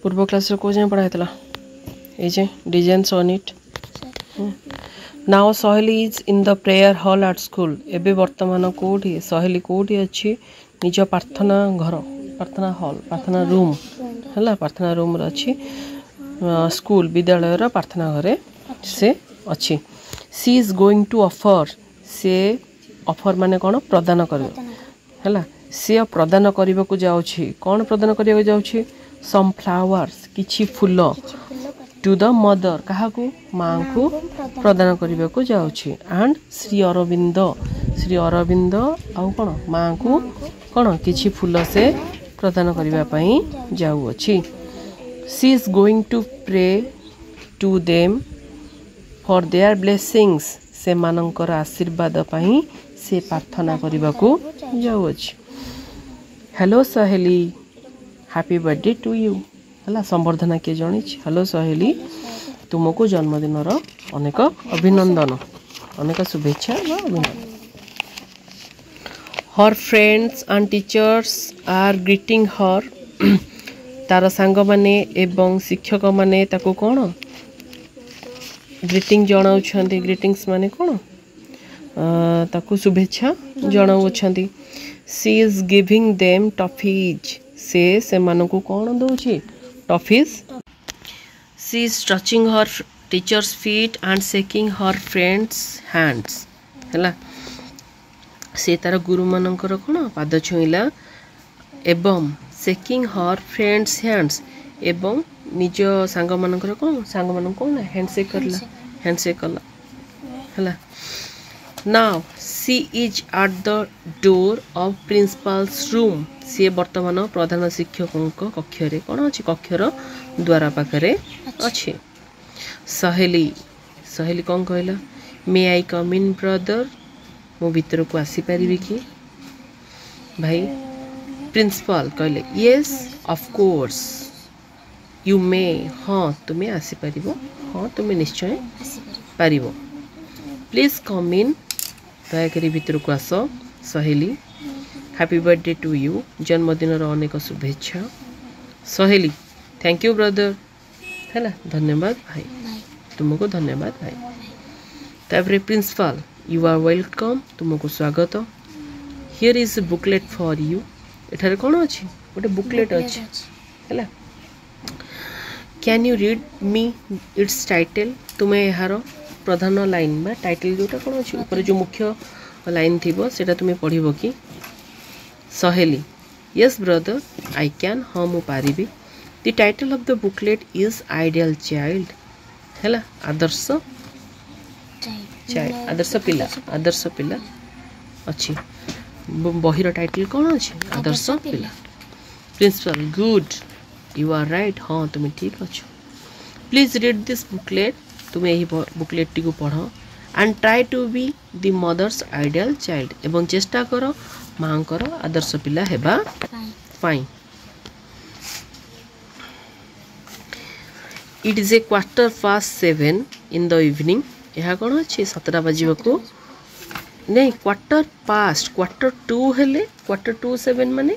पूर्व क्लास को जाए पढ़ाई ये डिजाइन्स ऑन इट नाउ सहेली is in the prayer hall at school एबे वर्तमान कोठी सहेली कोठी अच्छी निज प्रार्थना घर प्रार्थना हॉल प्रार्थना रूम है प्रार्थना रूम अच्छी स्कूल विद्यालय प्रार्थना घरे से अच्छी सी इज गोइंग टू ऑफर से ऑफर माने कौन प्रदान कर है सी प्रदान करने को जाऊँगी कौन प्रदान करने को जाऊँगी सम फ्लावर्स किछि फूल टू द मदर क्या माँ को प्रदान करने को जाऊँगी एंड श्री अरविंद आउ कौन माँ को कौन किछि फूल से प्रदान करने जाऊँगी she is going to pray to them for their blessings से मानकर आशीर्वाद पाई से प्रार्थना करने को जाऊँगी हेलो सहेली हैप्पी बर्थडे टू यू है संबर्धना किए जनी हेलो सहेली तुमको जन्मदिन अनेक अभिनंदन अनेक शुभेच्छा अभिनंदन her friends and teachers are greeting her तार सांग माने एवं शिक्षक माने ताको कौन ग्रीटिंग जनाउछंती ग्रीटिंग्स माने कौन ताको शुभेच्छा जनाउछंती she is giving them toffees से मानकु कौन दौची toffees she is touching her teachers feet and shaking her friends hands है से तार गुरु मानकर कौन पाद छुईला एवं शेकिंग हर फ्रेंड्स हैंड्स एवं निज सांग मानकर कौन सांग मान कौन हैंडशेक करला हैंडशेक कला है now she is at the door of principal's room सी वर्तमान प्रधान शिक्षकों कक्षरे कौन अच्छी कक्षर द्वारा पाखे अच्छे सहेली सहेली कौन कहला मे आई कम इन ब्रदर मो भीतर को आसीपारि कि भाई प्रिंसिपल कहले yes of course you may हाँ तुम्हें आसीपार हाँ तुम्हें निश्चय पार प्लीज कम इन दयाकोरी भीतर को आस सहेली हैप्पी बर्थडे टू यू जन्मदिन अनेक शुभेच्छा सहेली थैंक यू ब्रदर है धन्यवाद भाई तुमको धन्यवाद भाई तापर प्रिंसिपल यू आर वेलकम तुमको स्वागत here is booklet for you एठारे कौन अच्छी गोटे बुकलेट अच्छी है can you read me its title तुम्हें यार प्रधान लाइन बा टाइटल जोटा कौन अच्छी ऊपर जो मुख्य लाइन थी सेटा तुम्हें पढ़ो कि सहेली यस ब्रदर आई कैन हाँ मु पारि the title of the booklet is ideal child है आदर्श आदर्श पिला अच्छी बहिर टाइटल कौन अच्छी आदर्श पिला principal good you are right हाँ तुम्हें ठीक अच्छ प्लीज रीड दिस बुकलेट तुम्हें यही बुकलेट टी को पढ़ and try to be the mother's ideal child एवं चेष्टा कर माँ कर आदर्श पिला हेबा fine it is a 7:15 in the evening यह कौन अच्छे 7टा बजू नहीं Q2 हेले Q2:07 माने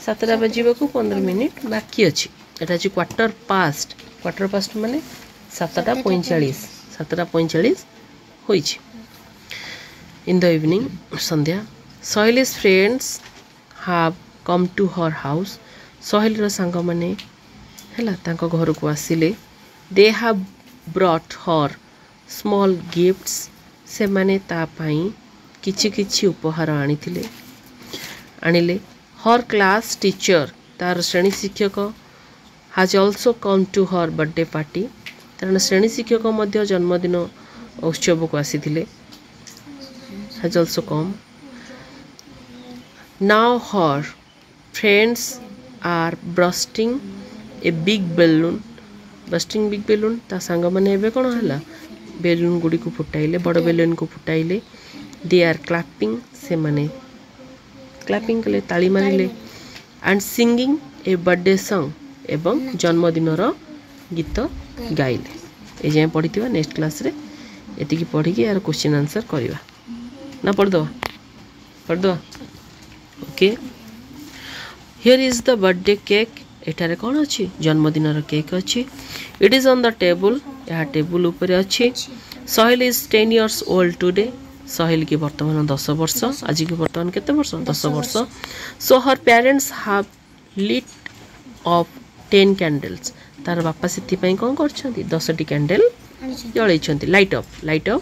7टा बजू 15 मिनिट बाकी अच्छी एटा अच्छी Q2 माने 7:45 होइछि इन द इवनिंग संध्या सहेलीज friends have come to her house सहेलीर सांग माने है घर को आसिले they have brought her small gifts से माने ता पाई किछि किछि उपहार आनिले हर क्लास टीचर तार श्रेणी शिक्षक has also come to her birthday party कारण श्रेणी शिक्षक मध्य जन्मदिन उत्सव को आसीथिले has also come now her friends are bursting a big balloon ता सांग माने एबे कोन हला बेलून गुडी को फुटाइले बड़ बेलून को फुटाइले दे आर क्लैपिंग से माने क्लैपिंग कले ताली मारिले and singing a birthday song एवं जन्मदिनर गीत गाइले ए जाए पढ़ी नेक्स्ट क्लास रे एतिकी पढ़ी यार क्वेश्चन आंसर करवा ना पढ़ दो okay here is the birthday cake एठारे कौन अच्छी जन्मदिन केक अच्छी it is on the table यह टेबुल ऊपर अच्छी Sahil is 10 years old today Sahil की वर्तमान 10 वर्ष आज की वर्तमान केते वर्ष 10 वर्ष सो हर parents have lit of 10 candles तार बापा से कौन कर 10 कैंडल जल लाइट अप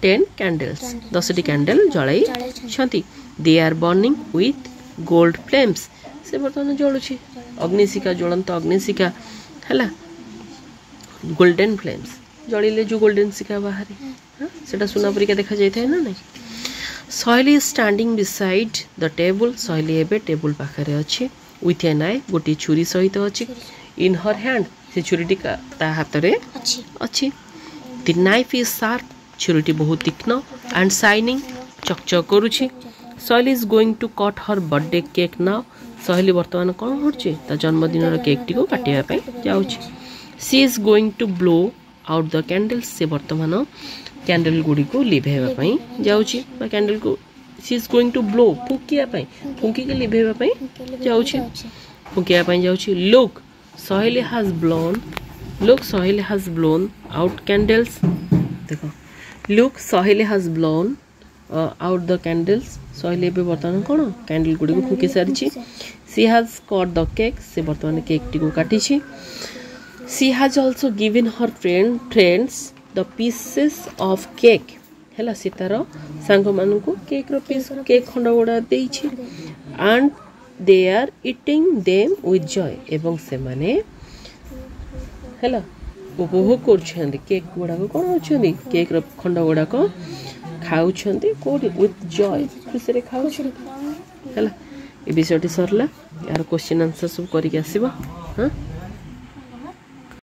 10 कैंडल्स 10 कैंडल जल they are burning with gold flames से बर्तमान जलुची अग्निशिखा ज्वलंत अग्निशिखा है गोल्डन फ्लेम्स जलिले जो गोल्डन शिखा बाहर सेटा सुना परिका देखा जाए ना नहीं Sahil is standing beside the table Sahil एबे टेबल पाखरे अच्छे विथ एन आई गोटे छुरी सहित अच्छी इन हर हैंड से छुरीटी ता हाथ रे अच्छी द नाइफ इज शार्प छुरीटी बहुत तीक्ष्ण एंड शाइनिंग चकचक करुछि Sahil is going to cut her birthday cake now Sahil वर्तमान कौन कर जन्मदिन केक टी को काटापी जाऊँगी she is going to blow out the candles से वर्तमान कैंडल गुड़ी को लिभेवाई जाऊँगी कैंडल को she is going to blow फुंकियापाई फुंकिक लिभेवाई जाऊँगी फुंकियापाई जाऊँगी look Sahil has blown out candles देखो look Sahil has blown out the candles Sahil एबे वर्तमान कौन कैंडल गुड़ी को फुंकी सारी she has cut the cake से वर्तमान केक टी को काटी she has also given her friends the pieces of cake है सी तार सांग मान को केक रो पीस केक खंड गुड़ा देछि and they are eating them with joy एवं से माने है उपभोग कर केक गुड़ा कौन अच्छे केक रो खंड गुड़ा खाऊँ कौटी विथ जॉय खुशी खाऊ है ये विषयटी सरला यार क्वेश्चन आंसर सब करके आसब हाँ।